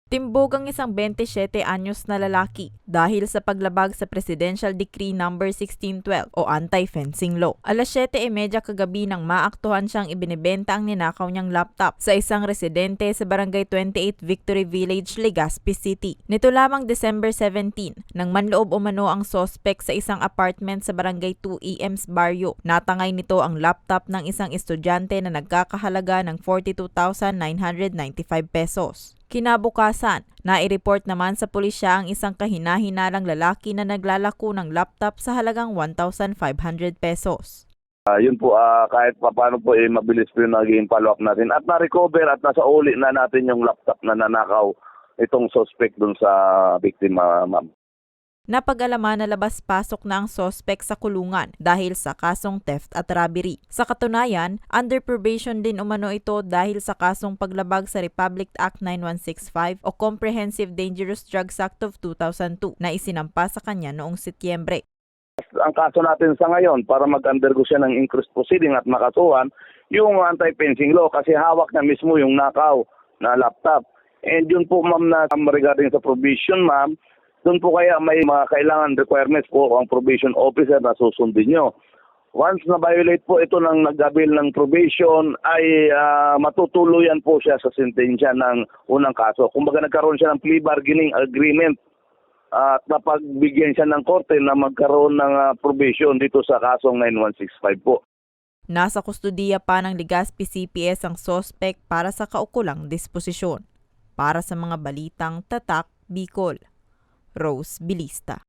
Timbog ang isang 27 anyos na lalaki dahil sa paglabag sa Presidential Decree No. 1612 o Anti-Fencing Law. Alas 7:30 kagabi nang maaktuhan siyang ibinebenta ang ninakaw niyang laptop sa isang residente sa Barangay 28 Victory Village, Legazpi City. Nito lamang December 17 nang manloob umano ang sospek sa isang apartment sa Barangay 2 EMS Barrio. Natangay nito ang laptop ng isang estudyante na nagkakahalaga ng 42,995 pesos. Kinabukasan, nai-report naman sa pulisya ang isang kahina-hinalang lalaki na naglalako ng laptop sa halagang 1,500 pesos. Yun po, kahit paano po mabilis po yung naging follow-up natin. At na-recover at nasa uli na natin yung laptop na nanakaw itong suspect dun sa biktima, ma'am. Napag-alaman na labas-pasok na ang sospek sa kulungan dahil sa kasong theft at robbery. Sa katunayan, under probation din umano ito dahil sa kasong paglabag sa Republic Act 9165 o Comprehensive Dangerous Drugs Act of 2002 na isinampa sa kanya noong Setyembre. Ang kaso natin sa ngayon para mag-undergo siya ng inquest proceeding at makasuhan yung anti-fencing law kasi hawak na mismo yung nakaw na laptop. And yun po, ma'am, na regarding sa probation, ma'am, doon po kaya may mga kailangan requirements po ang probation officer na susundin nyo. Once na violate po ito ng nag-avail ng probation ay matutuluyan po siya sa sentensya ng unang kaso. Kumbaga nagkaroon siya ng plea bargaining agreement at napagbigyan siya ng korte na magkaroon ng probation dito sa kasong 9165 po. Nasa kustudiya pa ng Legazpi CPS ang sospek para sa kaukulang disposisyon. Para sa mga balitang Tatak, Bicol, Rose Bilista.